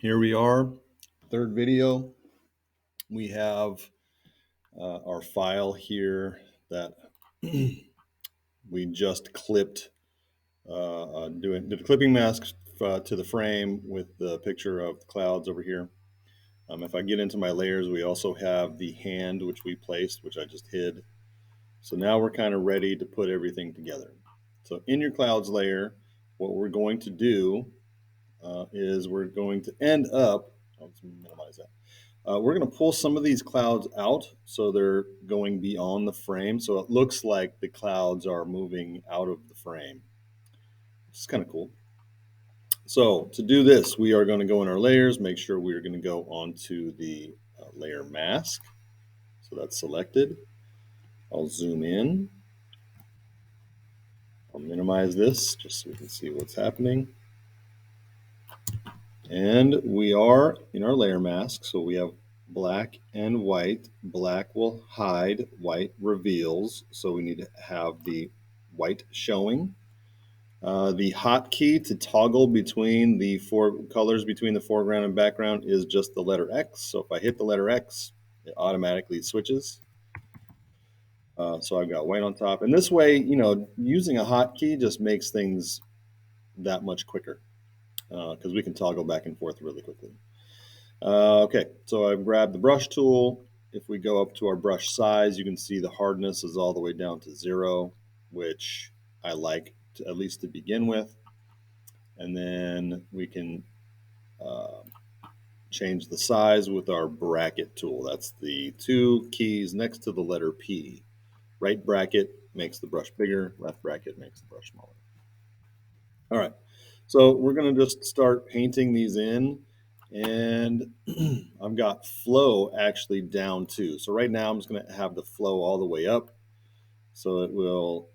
Here we are, third video. We have our file here that we just clipped, did a clipping mask to the frame with the picture of the clouds over here. If I get into my layers, we also have the hand which we placed, which I just hid. So now we're kind of ready to put everything together. So in your clouds layer, what we're going to do is we're going to end up, let's minimize that. We're going to pull some of these clouds out so they're going beyond the frame. So it looks like the clouds are moving out of the frame, which is kind of cool. So to do this, we are going to go in our layers, make sure we're going to go onto the layer mask. So that's selected. I'll zoom in. I'll minimize this just so we can see what's happening. And we are in our layer mask. So we have black and white. Black will hide, white reveals. So we need to have the white showing. The hotkey to toggle between the four colors between the foreground and background is just the letter X. So if I hit the letter X, it automatically switches. So I've got white on top. And this way, using a hotkey just makes things that much quicker because we can toggle back and forth really quickly. Okay, so I've grabbed the brush tool. If we go up to our brush size, you can see the hardness is all the way down to 0, which I like to, at least to begin with. And then we can change the size with our bracket tool. That's the two keys next to the letter P. Right bracket makes the brush bigger, left bracket makes the brush smaller. All right, so we're going to just start painting these in. And I've got flow actually down too. So right now I'm just going to have the flow all the way up. So it will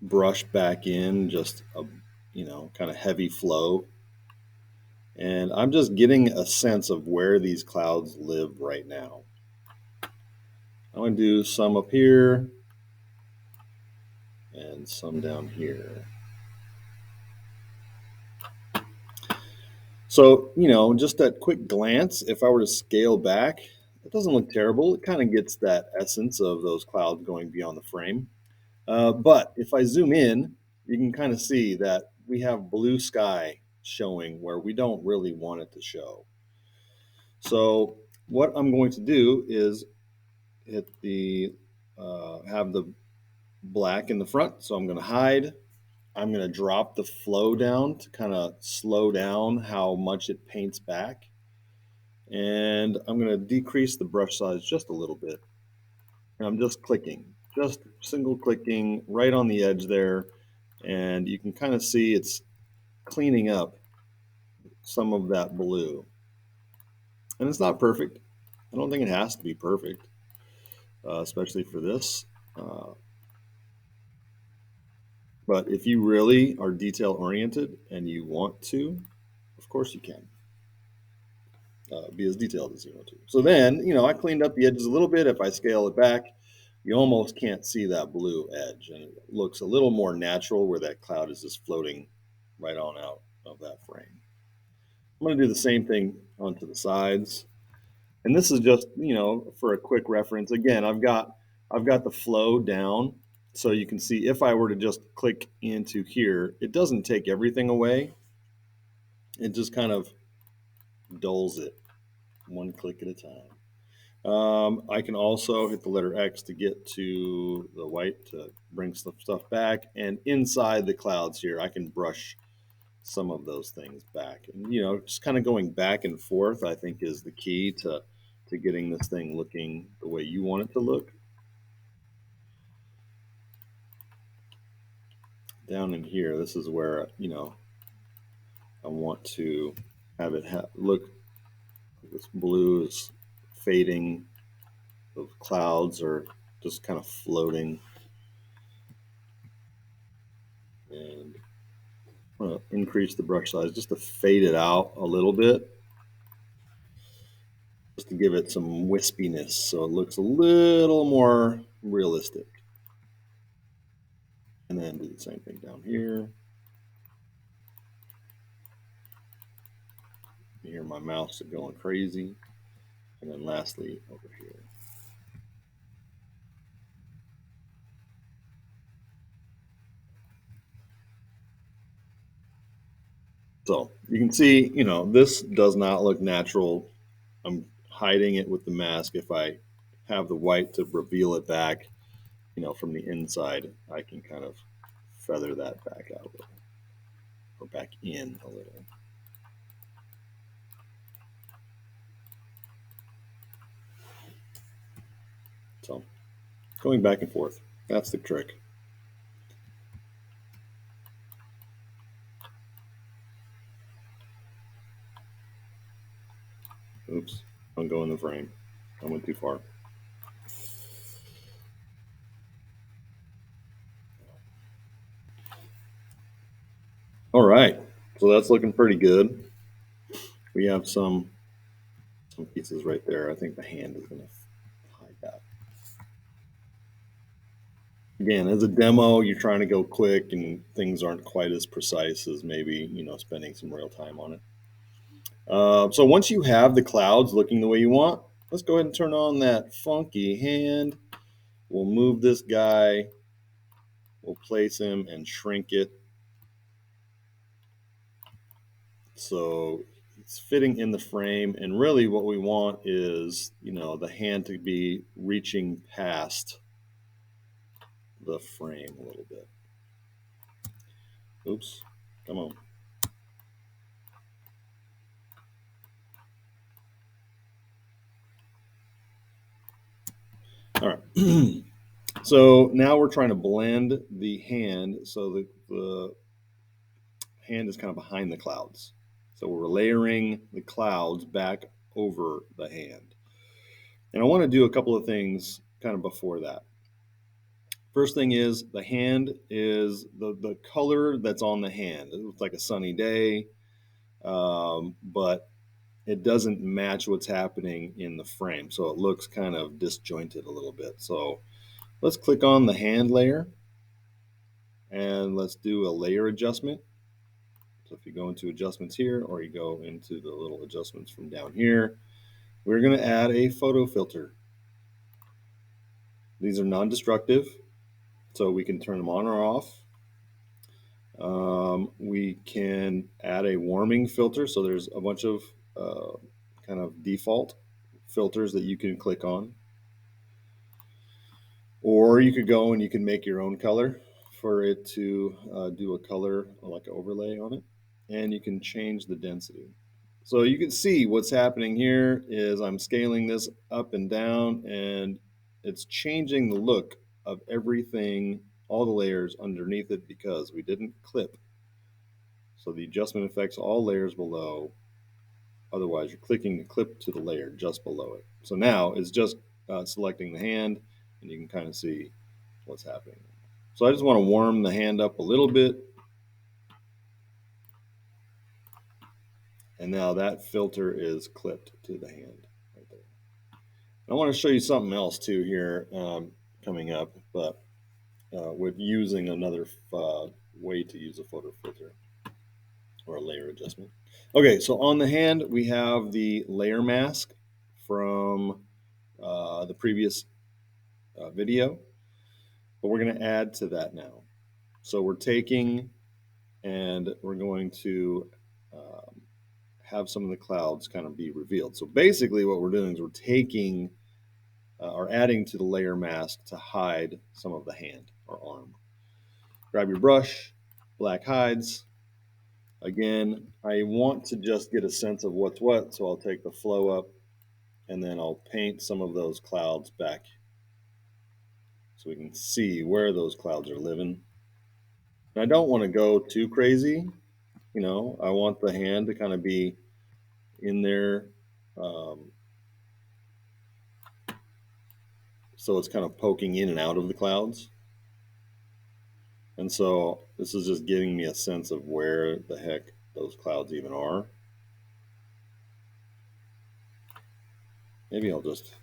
brush back in just a, kind of heavy flow. And I'm just getting a sense of where these clouds live right now. I'm going to do some up here and some down here. So, just at quick glance, if I were to scale back, it doesn't look terrible. It kind of gets that essence of those clouds going beyond the frame. But if I zoom in, you can kind of see that we have blue sky showing where we don't really want it to show. So what I'm going to do is hit have the black in the front. So I'm going to hide. I'm going to drop the flow down to kind of slow down how much it paints back. And I'm going to decrease the brush size just a little bit. And I'm just clicking, just single clicking right on the edge there. And you can kind of see it's cleaning up some of that blue. And it's not perfect. I don't think it has to be perfect, especially for this. But if you really are detail oriented and you want to, of course you can. Be as detailed as you want to. So then, I cleaned up the edges a little bit. If I scale it back, you almost can't see that blue edge, and it looks a little more natural where that cloud is just floating right on out of that frame. I'm going to do the same thing onto the sides, and this is just for a quick reference. Again, I've got the flow down, so you can see if I were to just click into here, it doesn't take everything away. It just kind of dulls it one click at a time. I can also hit the letter X to get to the white to bring some stuff back. And inside the clouds here, I can brush some of those things back. And, just kind of going back and forth, I think is the key to getting this thing looking the way you want it to look. Down in here, this is where, I want to have it look like this blue is fading. The clouds are just kind of floating. And I'm going to increase the brush size just to fade it out a little bit, just to give it some wispiness so it looks a little more realistic. And then do the same thing down here. You hear my mouse going crazy. And then lastly, over here. So you can see, this does not look natural. I'm hiding it with the mask. If I have the white to reveal it back, from the inside, I can kind of feather that back out a little, or back in a little. So going back and forth, that's the trick. Oops, I'm going the frame. I went too far. All right, so that's looking pretty good. We have some pieces right there. I think the hand is going to hide that. Again, as a demo, you're trying to go quick and things aren't quite as precise as maybe, spending some real time on it. So once you have the clouds looking the way you want, let's go ahead and turn on that funky hand. We'll move this guy. We'll place him and shrink it. So it's fitting in the frame. And really what we want is, the hand to be reaching past the frame a little bit. Oops, come on. All right. So now we're trying to blend the hand so that the hand is kind of behind the clouds. So we're layering the clouds back over the hand. And I want to do a couple of things kind of before that. First thing is the hand is the color that's on the hand. It looks like a sunny day, but it doesn't match what's happening in the frame. So it looks kind of disjointed a little bit. So let's click on the hand layer and let's do a layer adjustment. So if you go into adjustments here, or you go into the little adjustments from down here, we're going to add a photo filter. These are non-destructive, so we can turn them on or off. We can add a warming filter. So there's a bunch of kind of default filters that you can click on. Or you could go and you can make your own color for it to do a color like an overlay on it. And you can change the density. So you can see what's happening here is I'm scaling this up and down, and it's changing the look of everything, all the layers underneath it, because we didn't clip. So the adjustment affects all layers below. Otherwise, you're clicking the clip to the layer just below it. So now it's just selecting the hand, and you can kind of see what's happening. So I just want to warm the hand up a little bit. And now that filter is clipped to the hand right there. I want to show you something else too here coming up, but with using another way to use a photo filter or a layer adjustment. Okay, so on the hand, we have the layer mask from the previous video, but we're going to add to that now. So we're taking and we're going to have some of the clouds kind of be revealed. So basically what we're doing is we're taking or adding to the layer mask to hide some of the hand or arm. Grab your brush, black hides. Again, I want to just get a sense of what's what, so I'll take the flow up and then I'll paint some of those clouds back so we can see where those clouds are living. And I don't want to go too crazy. I want the hand to kind of be in there. So it's kind of poking in and out of the clouds. And so this is just giving me a sense of where the heck those clouds even are. Maybe I'll just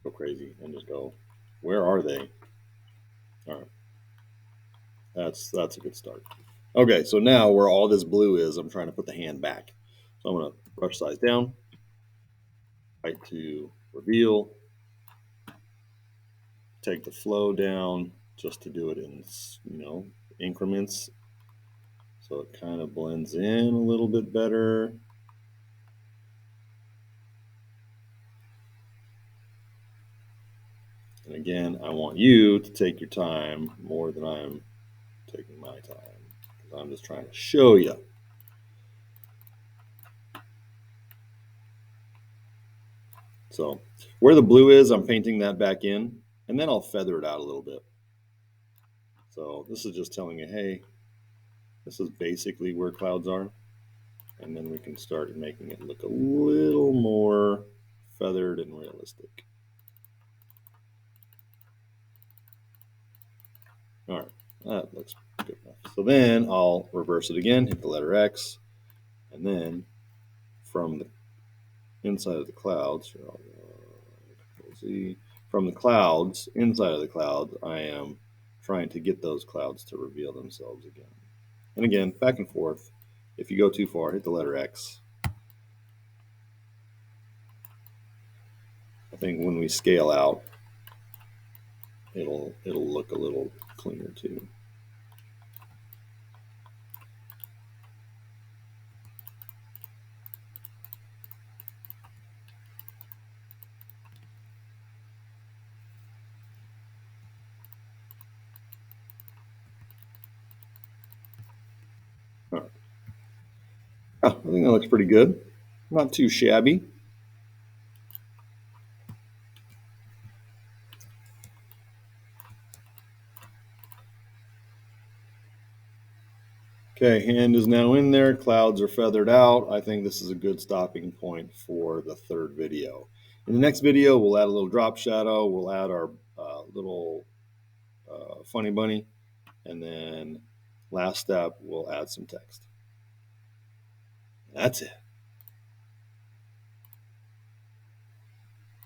go crazy and just go, where are they? All right. That's a good start. Okay, so now where all this blue is, I'm trying to put the hand back. So I'm going to brush size down, right to reveal, take the flow down just to do it in, increments. So it kind of blends in a little bit better. And again, I want you to take your time more than I'm taking my time, because I'm just trying to show you. So where the blue is, I'm painting that back in, and then I'll feather it out a little bit. So this is just telling you, hey, this is basically where clouds are. And then we can start making it look a little more feathered and realistic. All right, that looks good enough. So then I'll reverse it again, hit the letter X, and then from the inside of the clouds, from the clouds, inside of the clouds, I am trying to get those clouds to reveal themselves again. And again, back and forth. If you go too far, hit the letter X. I think when we scale out, it'll look a little cleaner too. All right. Oh, I think that looks pretty good. Not too shabby. Okay, hand is now in there. Clouds are feathered out. I think this is a good stopping point for the third video. In the next video, we'll add a little drop shadow. We'll add our little funny bunny. And then last step, we'll add some text. That's it.